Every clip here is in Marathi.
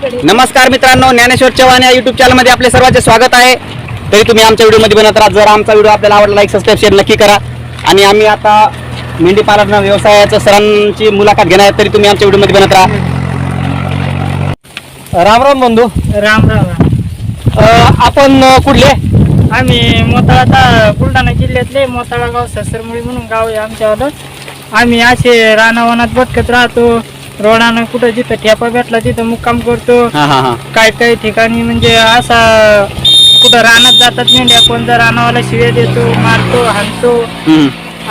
नमस्कार मित्रांनो, ज्ञानेश्वर चव्हाण या युट्यूब चॅनलमध्ये आपले सर्वांचे स्वागत आहे. तरी तुम्ही आमच्या व्हिडिओमध्ये बनत राहा. जर आमचा व्हिडिओ आपल्याला आवडला, लाईक सबस्क्राईब शेअर नक्की करा. आणि आम्ही आता मेंढी पालन व्यवसायाच्या सरांची मुलाखत घेणार आहे, तरी तुम्ही आमच्या व्हिडिओमध्ये बनत राहा. राम राम बंधू. राम राम. आपण कुठले? आम्ही मोताळा, बुलढाणा जिल्ह्यातले मोताळा गाव ससरमुळी म्हणून गाव आहे आमच्यावालं. आम्ही असे रानावनात भटकत राहतो. रोडानं कुठं जिथं ठेपा भेटला तिथं मुक्काम करतो. काही काही ठिकाणी म्हणजे असा कुठं रानात जातात मेंढ्या, कोणत्या रानावाला शिव्या देतो, मारतो, हाणतो.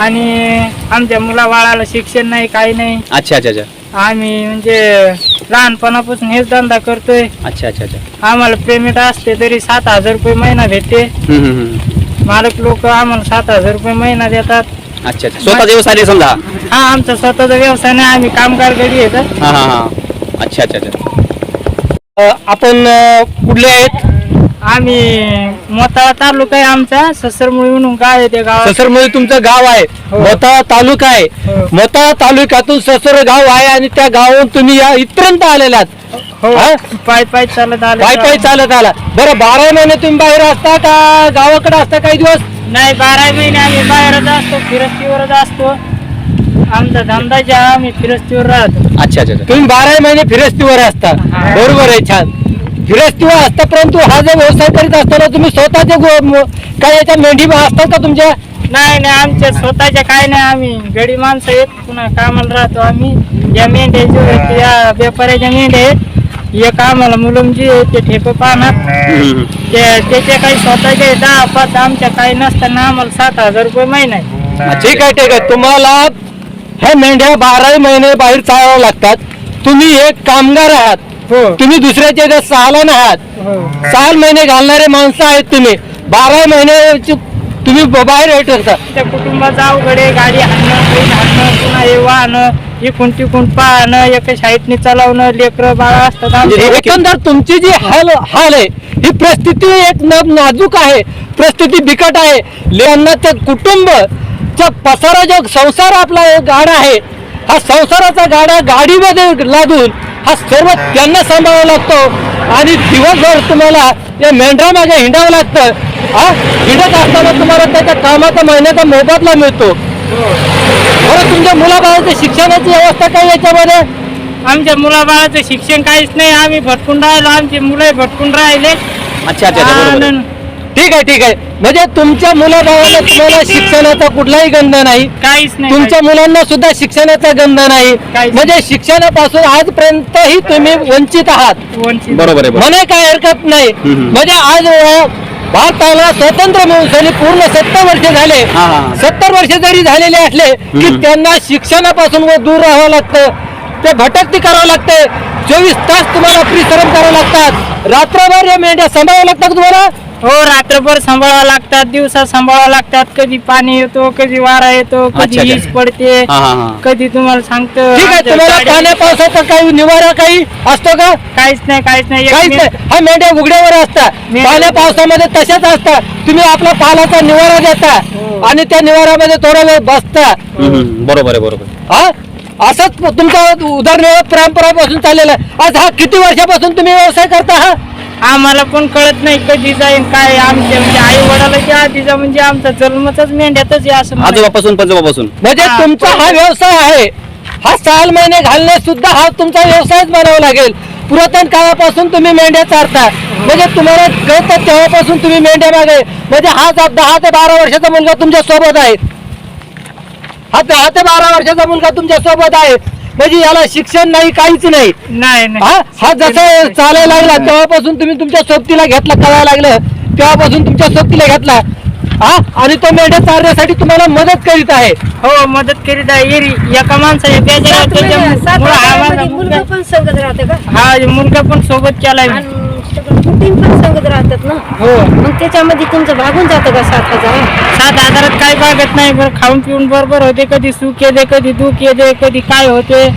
आणि आमच्या मुला बाळाला शिक्षण नाही, काही नाही. अच्छा अच्छा अच्छा. आम्ही म्हणजे लहानपणापासून हेच धंदा करतोय. अच्छा अच्छा अच्छा. आम्हाला पेमेंट असते तरी 7,000 रुपये महिना भेटते. मालक लोक आम्हाला 7,000 रुपये महिना देतात. अच्छा अच्छा. स्वतः व्यवसाय समजा? हा, आमचा स्वतःचा व्यवसाय नाही, आम्ही कामगार गडी येतात. अच्छा अच्छा अच्छा. आपण कुठले आहेत? आम्ही मोताळा तालुका आहे आमचा, ससरमुळी म्हणून गाव आहे. ते गाव ससरमुळी तुमचं गाव आहे. मोताळा तालुका आहे. मोताळा तालुक्यातून ससर गाव आहे आणि त्या गावातून तुम्ही या इथपर्यंत आलेलात. पाय पाय चालत आले. पाय पाय चालत आला. बरं, 12 महिने तुम्ही बाहेर असता का गावाकडे असता काही दिवस? नाही, 12 महिने आम्ही बाहेरच असतो, फिरस्तीवरच असतो. आमचा धंदा जे आहे, आम्ही फिरस्तीवर राहतो. अच्छा अच्छा. तुम्ही 12 महिने फिरस्तीवर असता. बरोबर आहे, छान. फिरस्तीवर असता, परंतु हा जो व्यवसाय करीत असताना तुम्ही स्वतःचे काय याच्या मेंढी असतात का तुमच्या? नाही नाही, आमच्या स्वतःच्या काय नाही. आम्ही गडी माणसं आहेत, पुन्हा कामाला राहतो. आम्ही या मेंढ्या या व्यापाऱ्याच्या मेंढ्या आहेत. एक आम्हाला मुलमजी आहे, ते ठेप पाहणार. त्याचे काही स्वतःचे 10-5 आमच्या काही नसताना आम्हाला 7,000 रुपये महिना आहे. ठीक आहे ठीक आहे. तुम्हाला ह्या मेंढ्या 12 महिने बाहेर चालावं लागतात. तुम्ही एक कामगार आहात. तुम्ही दुसऱ्याच्या इथे सालान आहात. 6 महिने घालणारे माणसं आहेत तुम्ही. 12 महिने तुम्ही बाहेर येत असता. त्या कुटुंबाचा अवघड आहे. गाडी हाणणं, पुन्हा हे वाहनं, इकून तिकून पाहणं, एका साईडने चालवणं, लेकरं बाळा असतात. एकंदर तुमची जी हाल आहे, ही परिस्थिती एक नाजूक आहे, परिस्थिती बिकट आहे. लेखांना ते कुटुंबचा पसारा जो संसार आपला गाडा आहे, हा संसाराचा गाडा गाडीमध्ये लादून हा सर्व त्यांना सांभाळावा लागतो. आणि दिवसभर तुम्हाला या मेंढरा मागे हिंडावं लागतं. हिंडत असताना तुम्हाला त्याच्या कामाचा महिन्याचा मोबदला मिळतो. बरं, तुमच्या मुलाबाळाच्या शिक्षणाची व्यवस्था काय याच्यामध्ये? आमच्या मुलाबाळाचं शिक्षण काहीच नाही. आम्ही भटकून राहिलो, आमची मुलं भटकून राहिले. अच्छा अच्छा. ठीक आहे ठीक आहे. म्हणजे तुमच्या मुलाबाळाला तुम्हाला शिक्षणाचा कुठलाही गंध नाही, काहीच नाही. तुमच्या मुलांना सुद्धा शिक्षणाचा गंध नाही. म्हणजे शिक्षणापासून आजपर्यंतही तुम्ही वंचित आहात. बरोबर आहे. म्हणे काय हरकत नाही. म्हणजे आज भारताला स्वातंत्र्य मिळून पूर्ण 70 वर्ष झाले. 70 वर्ष जरी झालेले असले की त्यांना शिक्षणापासून दूर राहावं लागतं. ते भटकती करावं लागते. 24 तास तुम्हाला परिश्रम करावं लागतात. रात्रभर या मेंढ्या सांभाळावं लागतात तुम्हाला. हो, रात्रभर सांभाळावं लागतात, दिवसा सांभाळावं लागतात. कधी पाणी येतो, कधी वारा येतो, कधी वीज पडते, कधी तुम्हाला सांगतो. ठीक आहे. तुम्हाला पाण्या पावसाचा काही निवारा काही असतो का? काहीच नाही, काहीच नाही. काहीच नाही. हा मेंढ्या उघड्यावर असतात, पाण्या पावसामध्ये तशाच असतात. तुम्ही आपला पालाचा निवारा देता आणि त्या निवारामध्ये थोडा वेळ बसता. बरोबर आहे, बरोबर. असंच तुमचा उदरनिर्वाह परंपरापासून चाललेला आहे. आज हा किती वर्षापासून तुम्ही व्यवसाय करता? आम्हाला पण कळत नाही कधी जाईन काय. आमच्या म्हणजे आई वडिलांच्या आधीचा म्हणजे आमचा जन्मच मेंढ्यातच आहे असं. आजोबापासून पंजोबापासून म्हणजे तुमचा हा व्यवसाय आहे. हा 6 महिने घालणे सुद्धा हा तुमचा व्यवसायच बनावा लागेल. पुरातन काळापासून तुम्ही मेंढ्या चारता. म्हणजे तुम्हाला कळतं तेव्हापासून तुम्ही मेंढ्या मागे. म्हणजे हा 10 ते 12 वर्षाचा मुलगा तुमच्या सोबत आहे. हा 10 ते 12 वर्षाचा मुलगा तुमच्या सोबत आहे. म्हणजे याला शिक्षण नाही, काहीच नाही. हा जसं चालायला लागला तेव्हापासून तुम्ही तुमच्या सोबतीला घेतला, कळायला लागलं तेव्हापासून तुमच्या सोबतीला घेतला. आणि तो मेंढ्या चारण्यासाठी तुम्हाला मदत करीत आहे. हो, मदत करीत आहे. एका माणसाने मुलगा पण सोबत केलाय. पण सांगत राहतात ना. हो, मग त्याच्यामध्ये तुमचं भागून जातं का 7,000? 7,000 काही भागत नाही. बरं, खाऊन पिऊन बरोबर होते. कधी सुख येते, कधी दुःख येते, कधी काय होते.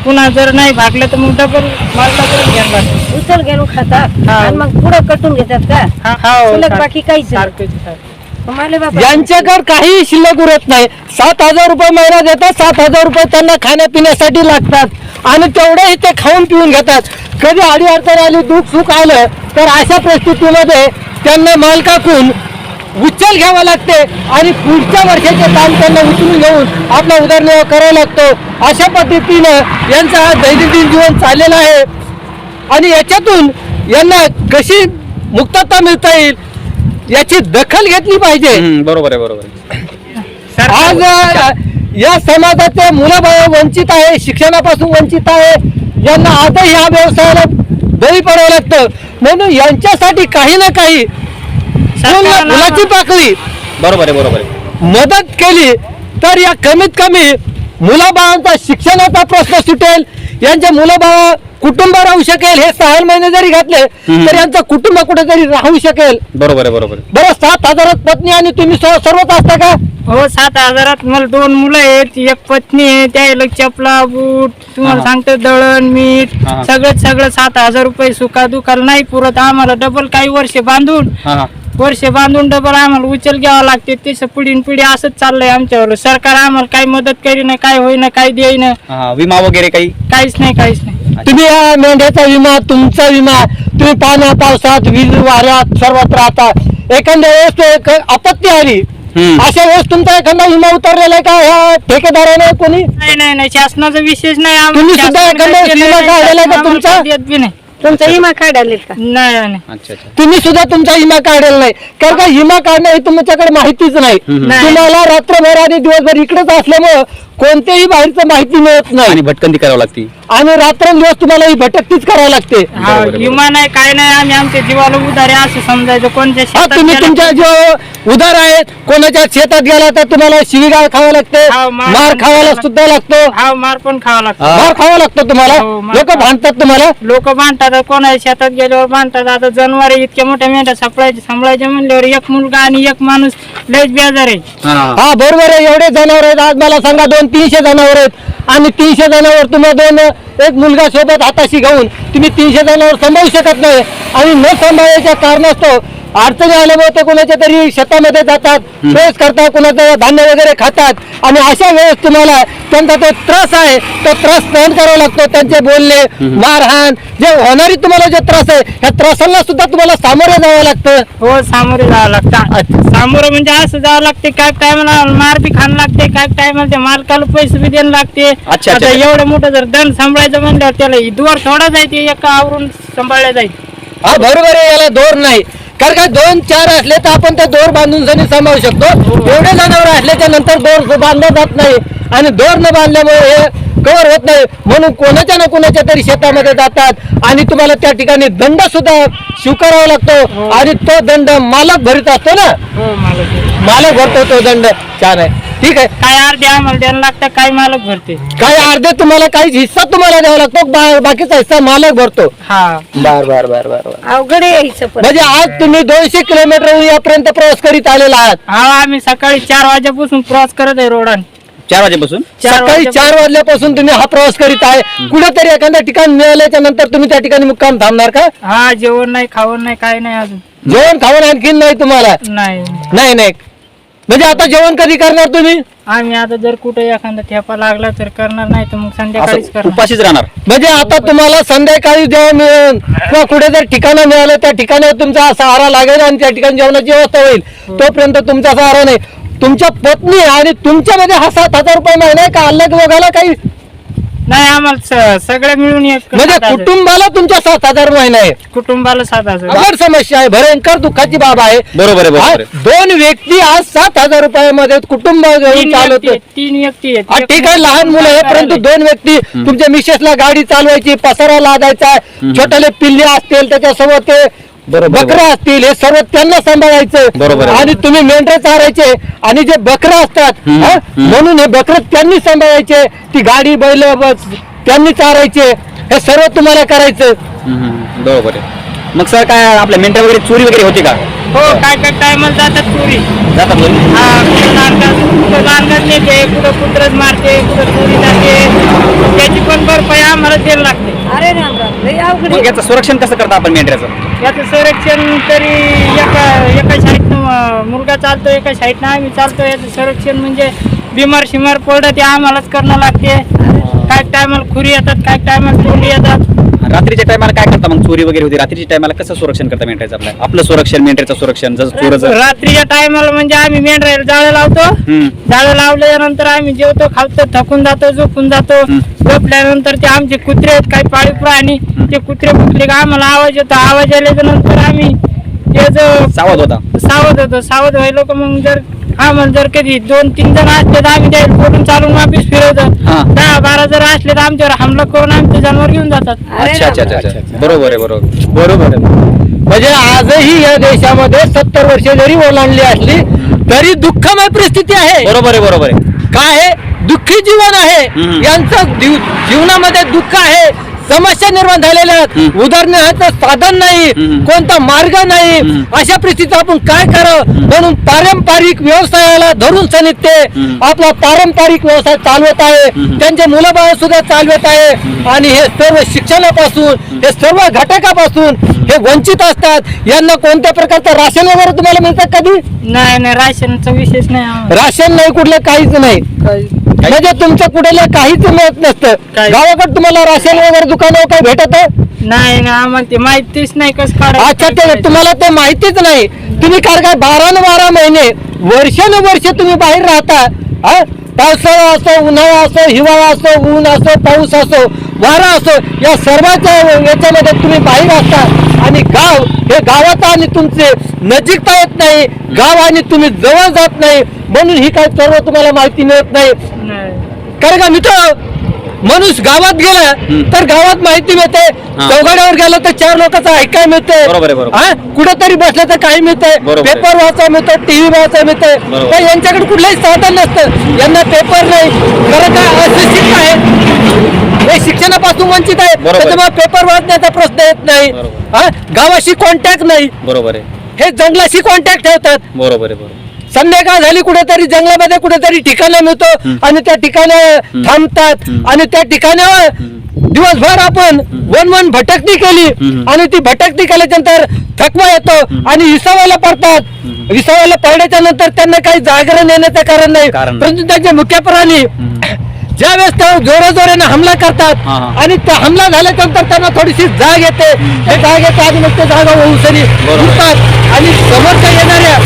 पुन्हा जर नाही भागलं तर मग डबल घेणार, उचल घेऊन खातात आणि मग पुढं कटून घेतात का? हो, बाकी काहीच. कमाले बाबा यांच्याकडे काही शिल्लक उरत नाही. 7,000 रुपये महिना देतात, 7,000 रुपये त्यांना खाण्यापिण्यासाठी लागतात आणि तेवढेही ते खाऊन पिऊन घेतात. कधी अडीअडचण आली, दुःख सुख आलं तर अशा परिस्थितीमध्ये त्यांना मालकाकडून उचल घ्यावा लागते आणि पुढच्या वर्षाचे काम त्यांना उचलून घेऊन आपला उदरनिर्वाह करावा लागतो. अशा पद्धतीनं यांचं हा दैनंदिन जीवन चाललेलं आहे आणि याच्यातून यांना कशी मुक्तता मिळता येईल याची दखल घेतली पाहिजे. बरोबर आहे, बरोबर आहे. आज या समाजाचे मुलं वंचित आहे, शिक्षणापासून वंचित आहे. यांना आजही ह्या व्यवसायाला बळी पडावं लागतं. म्हणून यांच्यासाठी काही ना काही फुलाची पाकळी बरोबर आहे, बरोबर आहे. मदत केली तर या कमीत कमी मुलाबाळांचा शिक्षणाचा प्रश्न सुटेल. यांचे मुलंबाळ कुटुंब राहू शकेल. हे 6 महिने जरी घातले तर यांचं कुटुंब कुठेतरी राहू शकेल. बरोबर आहे, बरोबर आहे. बरं, 7,000 पत्नी आणि तुम्ही सर्वच असता का? हो, 7,000 मला 2 मुलं आहेत, एक पत्नी आहे, त्या चपला बूट तुम्हाला सांगतो, दळण मीठ हा. सगळं 7,000 रुपये सुखा दुखाला नाही पुरत आम्हाला. डबल काही वर्ष बांधून डबल आम्हाला उचल घ्यावं लागते. तसं पिढी असंच चाललंय आमच्यावर. सरकार आम्हाला काही मदत करीना, काय होईना, काही देईना, विमा वगैरे काहीच नाही. तुम्ही या मेंढ्याचा विमा, तुमचा विमा, तुम्ही पाण्या पावसात वीज वाऱ्यात सर्वत्र राहता. एखाद्या वेळेस एक आपत्ती आली, अशा वेळेस तुमचा एखादा विमा उतरलेला आहे का ह्या ठेकेदाराने कोणी? नाही, शासनाचा विशेष नाही. तुम्ही सुद्धा एखादा विमा काढलेला आहे का तुमचा? देत बी नाही. तुमचा विमा काढायला का? नाही. अच्छा अच्छा. तुम्ही सुद्धा तुमचा विमा काढलेला नाही, कारण का विमा काढणं ही तुमच्याकडे माहितीच नाही. तुम्हाला रात्रभर आणि दिवसभर इकडेच असल्यामुळं कोणत्याही बाहेरचं माहिती मिळत नाही आणि भटकंती करावं लागते आणि रात्रंदिवस तुम्हाला ही भटकतीच करावी लागते. हा, विमा नाही, काय नाही. आम्ही आमच्या जीवाला उधार आहे असं समजायचं. कोणत्या हा, शेतात तुम्ही गेला तुमच्या जो उदार आहेत, कोणाच्या शेतात गेला तर तुम्हाला शिवीगाळ खावं लागते, हा, मार मार पण खावायला खायला सुद्धा लागतो. हा, मार पण खावा लागतो. मार खावा लागतो तुम्हाला. हो, मार लोक भांडतात तुम्हाला. लोक बांधतात, कोणा शेतात गेल्यावर बांधतात. आता जनावर इतक्या मोठ्या मेंढ्या सांभाळायचे म्हणल्यावर एक मुलगा आणि एक माणूस लयच बेजार आहे. हा, बरोबर आहे. एवढे जनावर आहेत. आज मला सांगा 200-300 जनावर आहेत आणि 300 जनावर तुम्ही एक मुलगा सोबत हाताशी घेऊन तुम्ही 300 जनावर सांभाळू शकत नाही आणि न सांभाळायच्या कारणास्तव अडचणी आल्यामुळे ते कोणाच्या तरी शेतामध्ये जातात, प्रेस करतात, कोणाचं धान्य वगैरे खातात आणि अशा वेळेस तुम्हाला त्यांचा तो त्रास आहे, तो त्रास सहन करावा लागतो. त्यांचे बोलणे, मारहाण, जे होणारी तुम्हाला जे त्रास आहे, ह्या त्रासांना सुद्धा तुम्हाला सामोरे जावं लागतं. हो, सामोरे जावं लागतं. सामोरं म्हणजे असं जावं लागते, काय टायमाला मार बी खाणं लागते, काय टायमाला त्या मालकाला पैसे बी द्यायला लागते. अच्छा. आता एवढं मोठं जर दंड सांभाळायचं म्हणल्यावर त्याला दोर थोडा जायचे, एका आवरून सांभाळल्या जाईल. हा, बरोबर आहे. याला दोर नाही, कारण का 2-4 असले तर आपण ते दोर बांधून सनी सांभाळू शकतो. एवढे जनावर असल्याच्या नंतर दोर बांधला जात नाही आणि दोर न बांधल्यामुळे हे कव्हर होत नाही. म्हणून कोणाच्या ना कोणाच्या तरी शेतामध्ये जातात आणि तुम्हाला त्या ठिकाणी दंड सुद्धा स्वीकारावा लागतो आणि तो दंड मालक भरीत असतो ना. हो, मालक भरतो तो दंड. छान आहे, ठीक आहे. काय अर्धे आम्हाला द्यायला लागतं, काय मालक भरते. काही अर्धे तुम्हाला, काही हिस्सा तुम्हाला द्यावा लागतो, बाकीचा हिस्सा मालक भरतो. हा, बर. अवघड आहे यायचं पण. म्हणजे आज तुम्ही 200 किलोमीटर यापर्यंत प्रवास करीत आलेला आहात. हा, आम्ही सकाळी 4 वाजेपासून प्रवास करत आहे रोडाने. 4 वाजेपासून सकाळी 4 वाजल्यापासून तुम्ही हा प्रवास करीत आहे. कुठेतरी एखाद्या ठिकाण मिळाल्याच्या नंतर तुम्ही त्या ठिकाणी मुक्काम थांबणार का? हा, जेवण नाही, खावण नाही, काय नाही अजून. जेवण खावण आणखीन नाही तुम्हाला? नाही. म्हणजे आता जेवण कधी करणार तुम्ही? आम्ही आता जर कुठे एखादा ठेपा लागला तर करणार, नाही तर मग संध्याकाळीच असं करणार. उपाशीच राहणार. म्हणजे आता तुम्हाला संध्याकाळी जेवण मिळेल किंवा कुठे जर ठिकाणं मिळालं त्या ठिकाणी तुमचा सहारा लागेल आणि त्या ठिकाणी जेवणाची व्यवस्था होईल, तोपर्यंत तुमचा सहारा नाही. तुमच्या पत्नी आणि तुमच्यामध्ये हा 7,000 रुपये महिना आहे का अलग बघायला काही? नाही, आम्हाला सगळं मिळून एक म्हणजे 7,000. कुटुंबाला तुमच्या 7,000 महिना आहे. कुटुंबाला 7,000. अवघड समस्या आहे, भयंकर दुःखाची बाब आहे. बरोबर आहे, बरोबर आहे. 2 व्यक्ती आज 7,000 रुपयामध्ये कुटुंब घेऊन चालवतो. 3 व्यक्ती आहेत. हा, ठीक आहे, लहान मुलं आहे, परंतु 2 व्यक्ती तुमच्या मिसेसला गाडी चालवायची, पसारा लादायचा, छोटेले पिल्ले असतील, त्याच्यासोबत ते बकरा असतील, हे सर्व त्यांना सांभाळायचं. बरोबर आहे. आणि तुम्ही मेंढरे चारायचे आणि जे बकरा असतात हा, म्हणून हे बकरे त्यांनी सांभाळायचे, ती गाडी बैल त्यांनी चारायचे, हे सर्व तुम्हाला करायचं. बरोबर आहे. मग सर काय आपल्या मेंढ्या वगैरे चोरी वगैरे होते का? हो, काय टायमाला जातात चोरी. जातात घरी? हा, कुठं लांडगात नेते, कुठं कुत्रच मारते, कुठं चोरी जाते. त्याची पण भरपाई आम्हाला द्यायला लागते. अरे राम राम लय अवघड मग आहे. याचं संरक्षण कसं करता आपण मेंढऱ्याचं? याचं संरक्षण तरी एका साईडनं मुलगा चालतो, एका साईडनं आम्ही चालतो. याचं संरक्षण म्हणजे बिमार शिमार पडत ते आम्हालाच करणं लागते. काय टायमाला खुरी येतात, काय टायमाला तोंडी येतात. रात्रीच्या टायमाला काय करता मग? चोरी वगैरे होती रात्रीच्या टायमाला, कसं संरक्षण करता मेंढऱ्याचं? आपलं संरक्षण, मेंढऱ्याचं संरक्षण, जसं चोराचं. रात्रीच्या टायमाला म्हणजे आम्ही मेंढरायला जाळं लावतो. जाळं लावल्यानंतर आम्ही जेवतो, खावतो, थकून जातो, झोपून जातो. झोपल्यानंतर ते आमचे कुत्रे आहेत, काही पाळीव प्राणी, ते कुत्रे फुटले का आम्हाला आवाज येतो. आवाज आल्याच्या नंतर आम्ही त्याचं सावध होता. सावध व्हायलो का मग आम्हाला जर कधी 2-3 जण असले तर आम्ही त्याला बोलून चालून वापिस फिरवतो. 10-12 जर असले तर आमच्यावर हमला करून आमचे जनावर घेऊन जातात. अरे अच्छा राम अच्छा राम. अच्छा अच्छा. बरोबर आहे, बरोबर. बरोबर आहे. म्हणजे आजही या देशामध्ये 70 वर्षे जरी ओलांडली असली तरी दुःखमय परिस्थिती आहे. बरोबर आहे, बरोबर आहे. काय आहे? दुःखी जीवन आहे. यांचं जीवनामध्ये दुःख आहे, समस्या निर्माण झालेल्या आहेत. उदाहरणार्थ साधन नाही, कोणता मार्ग नाही. अशा परिस्थितीत आपण काय करावं? म्हणून पारंपरिक व्यवसायाला धरून सनित ते आपला पारंपरिक व्यवसाय चालवत आहे. त्यांचे मुलं बाळ सुद्धा चालवत आहे. आणि हे सर्व शिक्षणापासून, हे सर्व घटकापासून हे वंचित असतात. यांना कोणत्या प्रकारचं राशन वगैरे तुम्हाला मिळतं कधी? नाही, राशनचा विषयच नाही आम्हाला. राशन नाही, कुठलं काहीच नाही. म्हणजे तुमच्या कुठेला काहीच मिळत नसतं. काही. गावाकडे तुम्हाला राशन वगैरे दुकानावर काही भेटत? नाही आम्हाला ते माहितीच नाही कसं अच्छा, ते तुम्हाला ते माहितीच नाही. तुम्ही काय 12 महिने वर्षानुवर्ष तुम्ही बाहेर राहता. पावसाळा असो, उन्हाळा असो, हिवाळा असो, ऊन असो, पाऊस असो, वारा असो, या सर्वांच्या याच्यामध्ये तुम्ही बाहेर असता. आणि गाव हे गावात आणि तुमचे नजीकता येत नाही, गाव आणि तुम्ही जवळ जात नाही. म्हणून ही काय सर्व तुम्हाला माहिती मिळत नाही. कारण का मित्र, माणूस गावात गेला तर गावात माहिती मिळते. चौघड्यावर गेला तर 4 लोकांचं ऐकाय मिळते. कुठेतरी बसलं तर काही मिळते. पेपर वाचा मिळतो, टीव्ही वाचा मिळते. पण यांच्याकडे कुठलंही साधन नसतं. यांना पेपर नाही. खरं काय अशिक्षित आहे, हे शिक्षणापासून वंचित आहे. त्याच्यामुळे पेपर वाचण्याचा प्रश्न येत नाही. गावाशी कॉन्टॅक्ट नाही. बरोबर आहे. हे जंगलाशी कॉन्टॅक्ट ठेवतात. बरोबर आहे, बरोबर. संध्याकाळ झाली कुठेतरी जंगलामध्ये कुठेतरी ठिकाणं मिळतो आणि त्या ठिकाणी थांबतात. आणि त्या ठिकाणावर दिवसभर आपण वन भटकती केली आणि ती भटकती केल्यानंतर थकवा येतो आणि विसावायला पडतात. विसावायला पडल्याच्या नंतर त्यांना काही जागरण येण्याचं कारण नाही. परंतु त्यांचे मुख्य प्राणी ज्यावेळेस ते जोराजोराने हमला करतात आणि त्या हमला झाल्यानंतर त्यांना थोडीशी जाग येते. हे जाग येते आणि मग ते जागा ओसरी उठतात आणि समोरच्या येणाऱ्या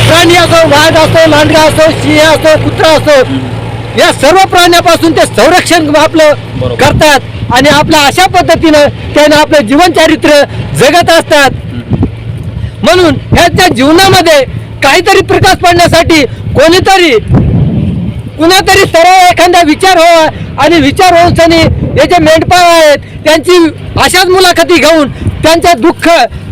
प्राणी असो, वाघ असो, लांडगा असो, सिंह असो, कुत्रा असो, या सर्व प्राण्यापासून ते संरक्षण आपलं करतात आणि आपल्या अशा पद्धतीनं त्यानं आपलं जीवनचरित्र जगत असतात. म्हणून ह्याच्या जीवनामध्ये काहीतरी प्रकाश पडण्यासाठी कुणातरी सरळ एखादा विचार व्हावा आणि विचार होऊन सनी हे जे मेंढपाळ आहेत त्यांची अशाच मुलाखती घेऊन त्यांचं दुःख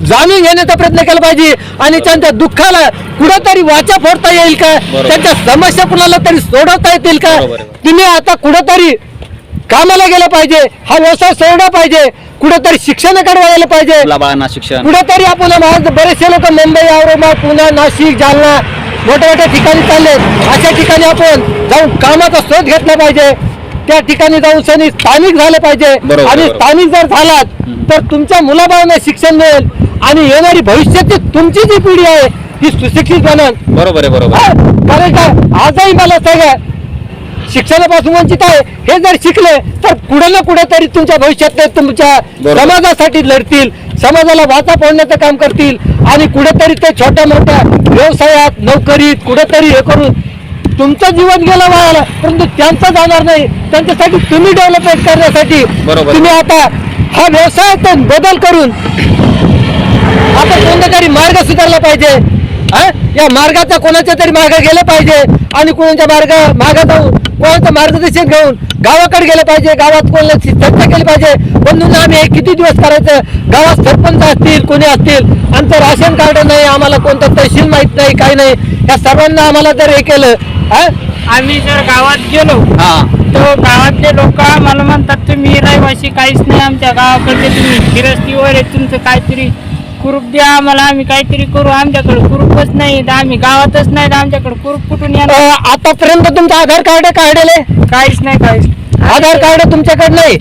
जाणून घेण्याचा प्रयत्न केला पाहिजे आणि त्यांच्या दुःखाला कुठंतरी वाचा फोडता येईल का, त्यांच्या समस्या कुणाला तरी सोडवता येतील का. तुम्ही आता कुठंतरी कामाला गेलं पाहिजे, हा व्यवसाय सोडला पाहिजे, कुठेतरी शिक्षणाकडे वळायला पाहिजे. शिक्षण कुठेतरी आपण बरेचसे लोक मुंबई, औरंगाबाद, पुणे, नाशिक, जालना मोठ्या मोठ्या ठिकाणी चालले. अशा ठिकाणी आपण जाऊन कामाचा शोध घेतला पाहिजे. त्या ठिकाणी जाऊन स्थानिक झाले पाहिजे. आणि स्थानिक जर झालात तर तुमच्या मुलाबाळांना शिक्षण मिळेल आणि येणारी भविष्याची तुमची जी पिढी आहे ही सुशिक्षित बनल. बरोबर आहे, बरोबर. कारण का आजही मला सगळं शिक्षणापासून वंचित आहे. हे जर शिकले तर कुठे ना कुठेतरी तुमच्या भविष्यात तुमच्या समाजासाठी लढतील, समाजाला वाचा फोडण्याचं काम करतील आणि कुठेतरी ते छोट्या मोठ्या व्यवसायात, नोकरीत कुठेतरी हे करून तुमचं जीवन गेलं वायाला, परंतु त्यांचं जाणार नाही. त्यांच्यासाठी तुम्ही डेव्हलपमेंट करण्यासाठी तुम्ही आता हा व्यवसायात बदल करून आपण कोणता तरी मार्ग सुधारला पाहिजे. या मार्गाचा कोणाच्या तरी मार्ग गेलं पाहिजे आणि कोणाच्या मार्ग जाऊन कोणाचं मार्गदर्शन घेऊन गावाकडे गेलं पाहिजे. गावात कोणाची चर्चा केली पाहिजे. बंधूंना आम्ही हे किती दिवस करायचं, गावात सरपंच असतील, कोणी असतील, आमचं राशन कार्ड नाही, आम्हाला कोणतं तहसील माहित नाही, काही नाही. या सर्वांना आम्हाला जर हे केलं, आम्ही जर गावात गेलो तर गावातले लोक आम्हाला म्हणतात तुम्ही रहिवासी काहीच नाही आमच्या गावाकडे, तुम्ही फिरस्तीवर आहे, तुमचं काहीतरी कुरूप द्या आम्हाला, आम्ही काहीतरी करू. आमच्याकडे कुरूपच नाही, आम्ही गावातच नाही, आमच्याकडे कुरूप कुठून येणार. आतापर्यंत तुमचं आधार कार्ड काढले? काहीच नाही. आधार कार्ड तुमच्याकडे नाही,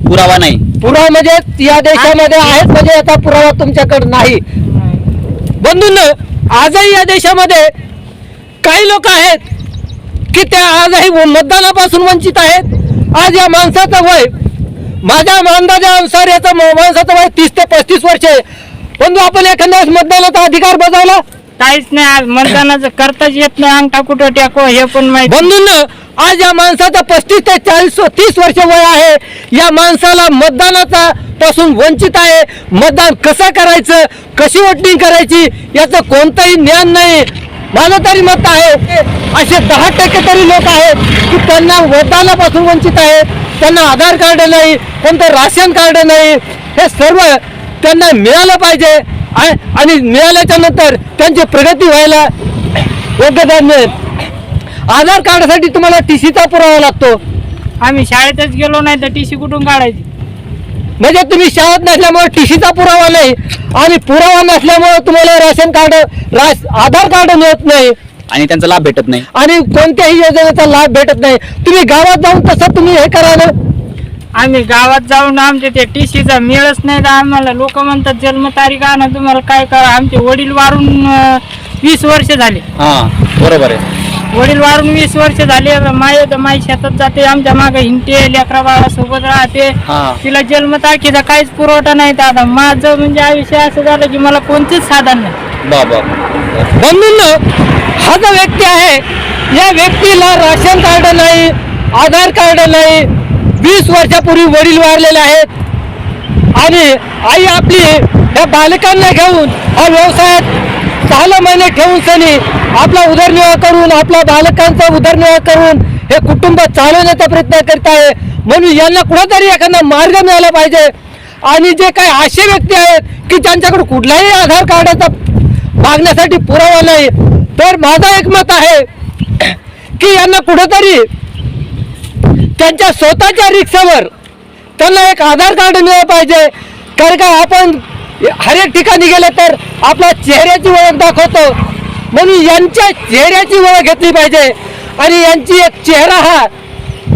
पुरावा नाही. पुरावा म्हणजे या देशामध्ये आहेत म्हणजे याचा पुरावा तुमच्याकडे नाही. बंधूंनो, आजही या देशामध्ये काही लोक आहेत की त्या आजही मतदानापासून वंचित आहेत. आज या माणसाचं वय, माझ्या अंदाजानुसार याचं माणसाचं वय 30 ते 35 वर्ष आहे. बंधू, आपण एखाद्या वेळेस मतदानाचा अधिकार बजावला? काहीच नाही. आज मतदानाचं करताच येत नाही. अंगठा कुठं टाको हे पण माहिती. बंधूंनो, आज या माणसाचं 35 ते 30 वर्ष वय आहे. या माणसाला मतदानाचा पासून वंचित आहे. मतदान कसं करायचं, कशी वोटिंग करायची याचं कोणतंही ज्ञान नाही. माझं तरी मत आहे असे 10% तरी लोक आहेत की त्यांना मतदानापासून वंचित आहेत. त्यांना आधार कार्ड नाही, कोणतं राशन कार्ड नाही. हे सर्व त्यांना मिळालं पाहिजे आणि मिळाल्याच्या नंतर त्यांची प्रगती व्हायला योगदान मिळेल. आधार कार्डसाठी तुम्हाला टीसीचा पुरावा लागतो. आम्ही शाळेतच गेलो नाही तर टीसी कुठून काढायची? म्हणजे तुम्ही शाळेत नसल्यामुळे टीसीचा पुरावा नाही आणि पुरावा नसल्यामुळे तुम्हाला राशन कार्ड आधार कार्ड मिळत नाही आणि त्यांचा लाभ भेटत नाही आणि कोणत्याही योजनेचा लाभ भेटत नाही. तुम्ही गावात जाऊन तसं तुम्ही हे करा ना. आम्ही गावात जाऊन आमच्या ते टीसीचा मिळच नाही तर आम्हाला लोक म्हणतात जन्मतारीख आणा, तुम्हाला काय करा. आमचे वडील वारून 20 वर्ष झाले. हा बरोबर आहे. वडील वारून 20 वर्ष झाले. माई शेतात जाते, आमच्या मागे हिंडते, लेकरा बाळा सोबत राहते. तिला जन्मतारखेचा काहीच पुरवठा नाही. दादा माझं म्हणजे आयुष्य असं झालं की मला कोणतेच साधन नाही. बाबा बंधूंनो, हा जो व्यक्ती आहे या व्यक्तीला राशन कार्ड नाही, आधार कार्ड नाही. 20 वर्षापूर्वी वडील वारलेले आहेत आणि आई आपली या बालकांना घेऊन हा व्यवसायात 6 महिने ठेवून सनी आपला उदरनिर्वाह करून, आपल्या बालकांचा उदरनिर्वाह करून हे कुटुंब चालवण्याचा प्रयत्न करत आहे. म्हणून यांना कुठेतरी एखादा मार्ग मिळाला पाहिजे. आणि जे काही असे व्यक्ती आहेत की ज्यांच्याकडे कुठलाही आधार कार्डाचा मागण्यासाठी पुरावा नाही, तर माझं एक मत आहे की यांना कुठेतरी त्यांच्या स्वतःच्या रिक्षावर त्यांना एक आधार कार्ड मिळालं पाहिजे. कारण का आपण हर एक ठिकाणी गेलं तर आपला चेहऱ्याची ओळख दाखवतो, म्हणून यांच्या चेहऱ्याची ओळख घेतली पाहिजे. आणि यांची एक चेहरा हा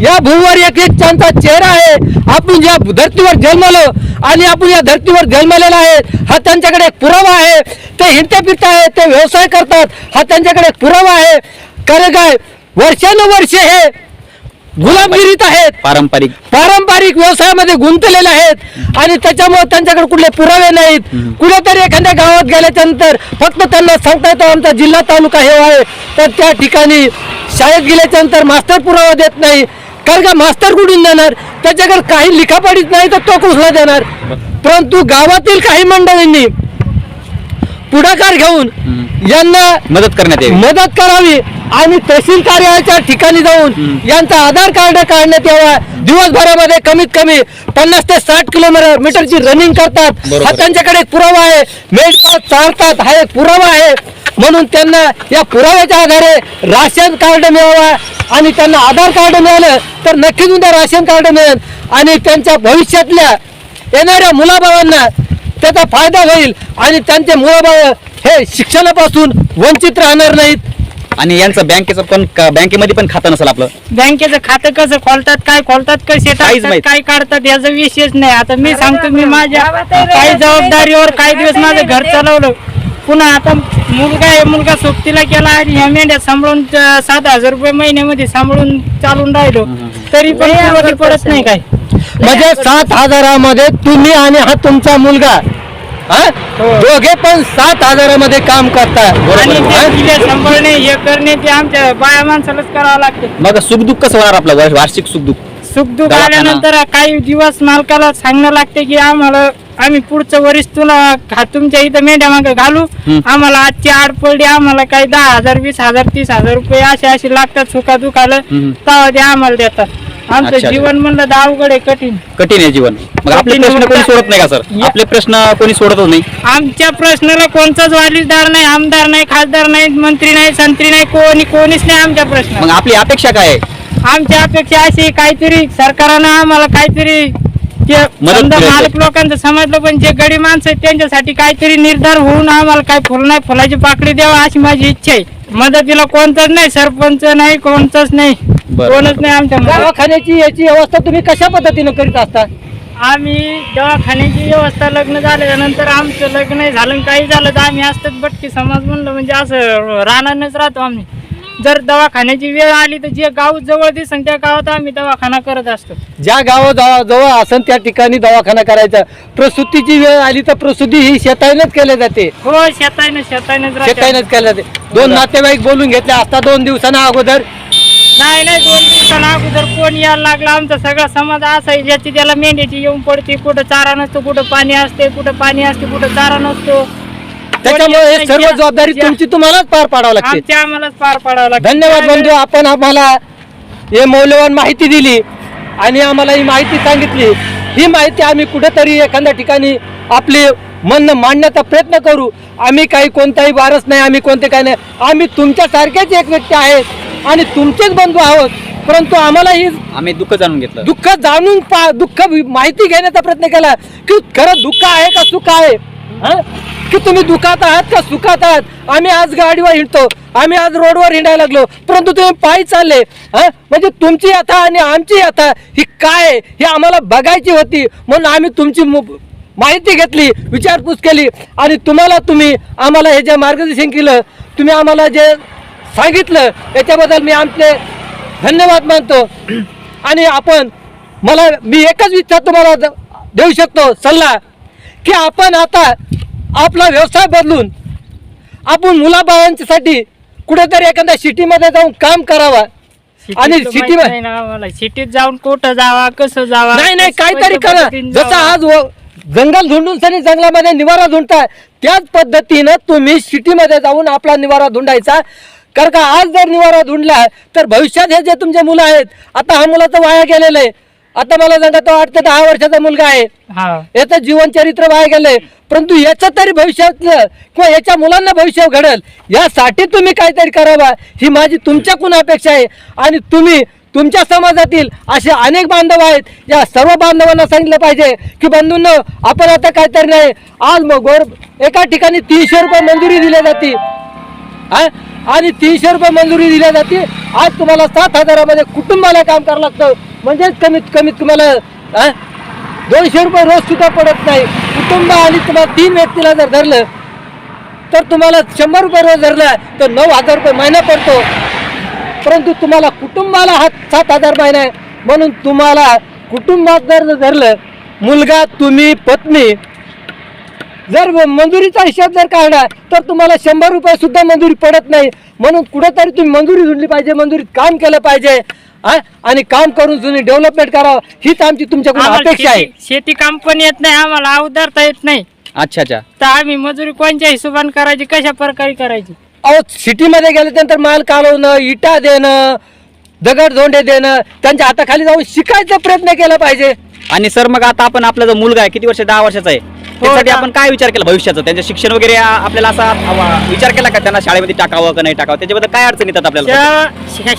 या भूमीवर एक त्यांचा चेहरा आहे. आपण ज्या धर्तीवर जन्मलो आणि आपण या धर्तीवर जन्मलेला आहे हा त्यांच्याकडे एक पुरावा आहे. ते हिंडते फिरत आहेत, ते व्यवसाय करतात, हा त्यांच्याकडे एक पुरावा आहे. कारण काय वर्षानुवर्षे हे गुलामगिरीत आहेत, पारंपरिक व्यवसायामध्ये गुंतलेले आहेत आणि त्याच्यामुळे त्यांच्याकडे कुठले पुरावे नाहीत. कुठेतरी एखाद्या गावात गेल्याच्या नंतर फक्त त्यांना सांगता येतं आमचा जिल्हा तालुका हे आहे, तर त्या ठिकाणी शाळेत गेल्याच्या नंतर मास्तर पुरावा देत नाही. कारण का मास्तर कुठून देणार, त्याच्याकडे काही लिखापडीच नाही तर तो कुठला देणार. परंतु गावातील काही मंडळींनी पुढाकार घेऊन यांना मदत करावी आणि तहसील कार्यालयाच्या ठिकाणी जाऊन यांचा आधार कार्ड काढण्यात यावा. दिवसभरामध्ये कमीत कमी 50 ते 60 किलोमीटरची रनिंग करतात, हा त्यांच्याकडे एक पुरावा आहे. मेंढपाळ चारतात, हा एक पुरावा आहे. म्हणून त्यांना या पुराव्याच्या आधारे राशन कार्ड मिळावा आणि त्यांना आधार कार्ड मिळालं तर नक्कीच उद्या राशन कार्ड मिळेल आणि त्यांच्या भविष्यातल्या येणाऱ्या मुलाबाळांना त्याचा फायदा होईल आणि त्यांचे मुलाबाळ हे शिक्षणापासून वंचित राहणार नाहीत. आणि यांचं बँकेमध्ये पण खातं नसेल आपलं. बँकेचं खातं कसं खोलतात, काय खोलतात, कसे टाकतात, काय काढतात याचा विषयच नाही. आता मी सांगतो, मी माझ्या काही जबाबदारीवर काही दिवस माझं घर चालवलं. पुन्हा आता मुलगा सोबतीला केला आणि ह्या मेंढ्या सांभाळून 7,000 रुपये महिन्यामध्ये सांभाळून चालून राहिलो तरी पण पुरवठी पडत नाही. काय म्हणजे 7,000 तुम्ही आणि हा तुमचा मुलगा दोघे पण 7,000 काम करतात आणि ते सांभाळणे हे करणे ते आमच्या बाया माणसालाच करावं लागते. मग सुखदुःख कसं होणार आपलं वार्षिक सुखदुःख आल्यानंतर काही दिवस मालकाला सांगणं लागते की आम्ही पुढचं वरीस तुला तुमच्या इथं मेंढ्या मागे घालू, आम्हाला आजची आड पडली, आम्हाला काही 10,000 20,000 30,000 रुपये असे लागतात सुखादुखाला, तेव्हा ते आम्हाला देतात. आमचं जीवन म्हणलं तर अवघड आहे, कठीण आहे जीवन. मग आपले प्रश्न कोणी सोडत नाही का सर? आपले प्रश्न कोणी सोडतच नाही. आमच्या प्रश्नाला कोणताच वालीसदार नाही, आमदार नाही, खासदार नाही, मंत्री नाही, संत्री नाही, कोणीच नाही आमच्या प्रश्न. मग आपली अपेक्षा काय आहे? आमची अपेक्षा अशी काहीतरी सरकारनं आम्हाला काहीतरी मालक लोकांचं समजलं पण जे गरीब माणसं आहेत त्यांच्यासाठी काहीतरी निर्धार होऊन आम्हाला काय फुल नाही फुलाची पाकळी द्यावा अशी माझी इच्छा आहे. मदतीला कोणतंच नाही, सरपंच नाही, कोणतंच नाही, कोणच नाही आमच्या दवाखान्याची याची व्यवस्था तुम्ही कशा पद्धतीने करीत असता? आम्ही दवाखान्याची व्यवस्था लग्न झाल्यानंतर आमचं लग्न झालं काही झालं तर आम्ही असतात भटकी समाज म्हणलं म्हणजे असं राहणारच राहतो आम्ही. जर दवाखान्याची वेळ आली तर जे गाव जवळ दिसन त्या गावात आम्ही दवाखाना करत असतो. ज्या जवळ असन त्या ठिकाणी दवाखाना करायचा. प्रसूतीची वेळ आली तर प्रसूती ही शेतानेच केली जाते. हो शेतानच शेतानेच केली जाते. 2 नातेवाईक बोलून घेतले असता 2 दिवसांना अगोदर. नाही 2 दिवसांना अगोदर कोण यायला लागला. आमचा सगळा समाज असा आहे ज्याची त्याला मेंढ्याची येऊन पडते. कुठं चारा नसतो, कुठं पाणी असते, कुठं पाणी असते, कुठं चारा नसतो. त्याच्यामुळे हे सर्व जबाबदारी तुमची तुम्हालाच पार पाडावं लागते. आम्हालाच पार पाडावं लागतं. धन्यवाद बंधू, आपण आम्हाला हे मौल्यवान माहिती दिली आणि आम्हाला ही माहिती सांगितली. ही माहिती आम्ही कुठेतरी एखाद्या ठिकाणी आपले म्हणणं मांडण्याचा प्रयत्न करू. आम्ही काही कोणताही वारस नाही, आम्ही कोणते काही नाही. आम्ही तुमच्यासारखेच एक व्यक्ती आहेत आणि तुमचेच बंधू आहोत. परंतु आम्हाला ही आम्ही दुःख जाणून घेतलं, दुःख जाणून दुःख माहिती घेण्याचा प्रयत्न केला की खरं दुःख आहे का सुख आहे, की तुम्ही दुःखात आहात का सुखात आहात. आम्ही आज गाडीवर हिंडतो, आम्ही आज रोडवर हिंडायला लागलो, परंतु तुम्ही पायी चालले. म्हणजे तुमची व्यथा आणि आमची व्यथा ही काय हे आम्हाला बघायची होती. म्हणून आम्ही तुमची माहिती घेतली, विचारपूस केली आणि तुम्ही आम्हाला हे जे मार्गदर्शन केलं, तुम्ही आम्हाला जे सांगितलं याच्याबद्दल मी आमचे धन्यवाद मानतो. आणि मी एकच विचार तुम्हाला देऊ शकतो सल्ला, की आपण आता आपला व्यवसाय बदलून आपण मुलाबाळांसाठी कुठेतरी एखाद्या सिटीमध्ये जाऊन काम करावा. आणि सिटीत जाऊन कुठं जावा, कसं जावा, नाही काहीतरी करा. जसं आज जंगल धुंडून सनी जंगलामध्ये निवारा धुंडताय त्याच पद्धतीनं तुम्ही सिटीमध्ये जाऊन आपला निवारा धुंडायचा. कारण का आज जर निवारा धुंडला तर भविष्यात हे जे तुमचे मुलं आहेत, आता हा मुलाचं वाया गेलेलं आहे. आता मला सांगा तो 8 ते 10 वर्षाचा मुलगा आहे, याचं जीवन चरित्र वाया गेलंय. परंतु याचं तरी भविष्यातलं किंवा याच्या मुलांना भविष्य घडेल यासाठी तुम्ही काहीतरी करावा, ही माझी तुमच्याकडून अपेक्षा आहे. आणि तुम्ही तुमच्या समाजातील असे अनेक बांधव आहेत, या सर्व बांधवांना सांगितलं पाहिजे की बंधूंनो, आपण आता काहीतरी नाही. आज एका ठिकाणी 300 रुपये मंजुरी दिली जाते आणि 300 रुपये मंजुरी दिल्या जाते. आज तुम्हाला 7,000मध्ये कुटुंबाला काम करावं लागतं. म्हणजेच कमीत तुम्हाला 200 रुपये रोज सुद्धा पडत नाही. कुटुंब आणि तुम्हाला 3 व्यक्तीला जर धरलं तर तुम्हाला 100 रुपये रोज धरला तर 9,000 रुपये महिना पडतो. परंतु तुम्हाला कुटुंबाला हा 7,000 महिना आहे. म्हणून तुम्हाला कुटुंबात जर धरलं, मुलगा तुम्ही पत्नी जर मंजुरीचा हिशोब जर काढला तर तुम्हाला 100 रुपये सुद्धा मंजुरी पडत नाही. म्हणून कुठेतरी तुम्ही मंजुरी धुंडली पाहिजे, मंजुरीत काम केलं पाहिजे आणि काम करून तुम्ही डेव्हलपमेंट करावं, हीच आमची तुमच्याकडून अपेक्षा आहे. शेती काम पण येत नाही आम्हाला, अवधारता येत नाही. अच्छा तर आम्ही मजुरी कोणत्या हिशोबाने करायची, कशा प्रकारे करायची. अहो सिटीमध्ये गेल्यानंतर माल काढवणं, इटा देणं, दगड धोंडे देणं, त्यांच्या हाताखाली जाऊन शिकायचा प्रयत्न केला पाहिजे. आणि सर मग आता आपण आपला जो मुलगा आहे किती वर्ष 10 वर्षाचा आहे, त्यासाठी आपण काय विचार केला भविष्याचा, त्यांचं शिक्षण वगैरे आपल्याला असा विचार केला का त्यांना शाळेमध्ये टाकावं का नाही टाकावं, त्याच्याबद्दल काय अडचण येतात आपल्याला.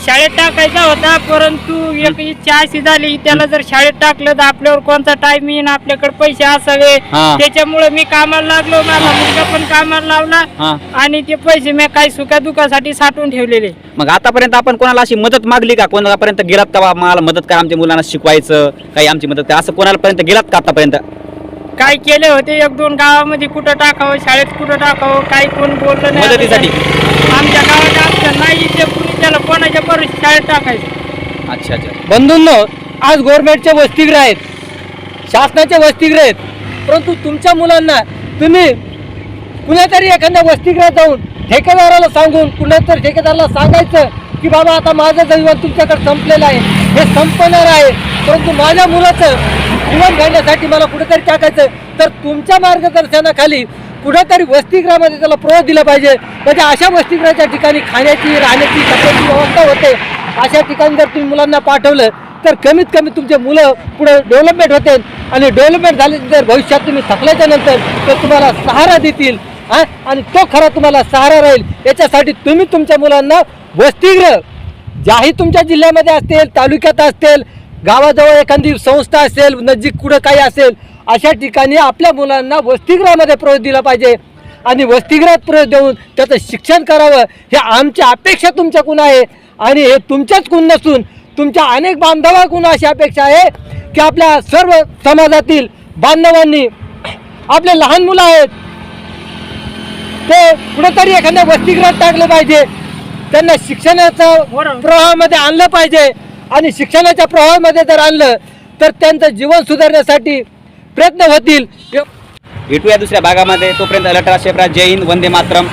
शाळेत टाकायचा होता, परंतु एक इच्छा अशी झाली, त्याला जर शाळेत टाकलं तर आपल्यावर कोणता टाइम येईन, आपल्याकडे पैसे असावे, त्याच्यामुळे मी कामाला लागलो. माझा मुलगा पण कामाला लावला आणि ते पैसे मी काही सुखादुखासाठी साठवून ठेवलेले. मग आतापर्यंत आपण कोणाला अशी मदत मागली का, कोणापर्यंत गेलात का, मला मदत करा आमच्या मुलांना शिकवायचं, काही आमची मदत करा, असं कोणाला पर्यंत गेलात का आतापर्यंत. काय केले होते 1-2 गावामध्ये, कुठं टाकावं, शाळेत कुठं टाकावं, काही कोण बोललं नाही मदतीसाठी. आमच्या गावात आमचं नाही, ते कुणी त्याला कोणाच्या बरोबर शाळेत टाकायचं. अच्छा. बंधूंनो, आज गव्हर्नमेंटचे वसतिगृह आहेत, शासनाचे वसतिगृह आहेत, परंतु तुमच्या मुलांना तुम्ही कुणातरी एखाद्या वसतिगृहात जाऊन ठेकेदाराला सांगून, कुणातरी ठेकेदाराला सांगायचं की बाबा आता माझं जीवन तुमच्याकडे संपलेलं आहे, हे संपणार आहे, परंतु माझ्या मुलाचं जीवन घडण्यासाठी मला कुठेतरी टाकायचं. तर तुमच्या मार्गदर्शनाखाली कुठेतरी वसतिगृहामध्ये त्याला प्रोत्साहन दिलं पाहिजे. म्हणजे अशा वसतिगृहाच्या ठिकाणी खाण्याची, राहण्याची, कपड्याची व्यवस्था होते. अशा ठिकाणी जर तुम्ही मुलांना पाठवलं तर कमीत कमी तुमचे मुलं पुढे डेव्हलपमेंट होते आणि डेव्हलपमेंट झाली तर भविष्यात तुम्ही थकल्याच्या नंतर तर तुम्हाला सहारा देतील आणि तो खरा तुम्हाला सहारा राहील. याच्यासाठी तुम्ही तुमच्या मुलांना वसतिगृह ज्याही तुमच्या जिल्ह्यामध्ये असतील, तालुक्यात असतील, गावाजवळ एखादी संस्था असेल, नजीक कुठं काही असेल, अशा ठिकाणी आपल्या मुलांना वसतिगृहामध्ये प्रवेश दिला पाहिजे आणि वसतिगृहात प्रवेश देऊन त्याचं शिक्षण करावं, हे आमची अपेक्षा तुमच्याकडून आहे. आणि हे तुमच्याच गुण नसून तुमच्या अनेक बांधवांकडून अशी अपेक्षा आहे की आपल्या सर्व समाजातील बांधवांनी आपले लहान मुलं आहेत ते कुठेतरी एखाद्या वसतिगृहात टाकलं पाहिजे, त्यांना शिक्षणाचा प्रवाहामध्ये आणलं पाहिजे आणि शिक्षणाच्या प्रवाहामध्ये जर आणलं तर त्यांचं जीवन सुधारण्यासाठी प्रयत्न होतील. भेटूया दुसऱ्या भागामध्ये. तोपर्यंत लटरा शेपरा, जय हिंद, वंदे मातरम.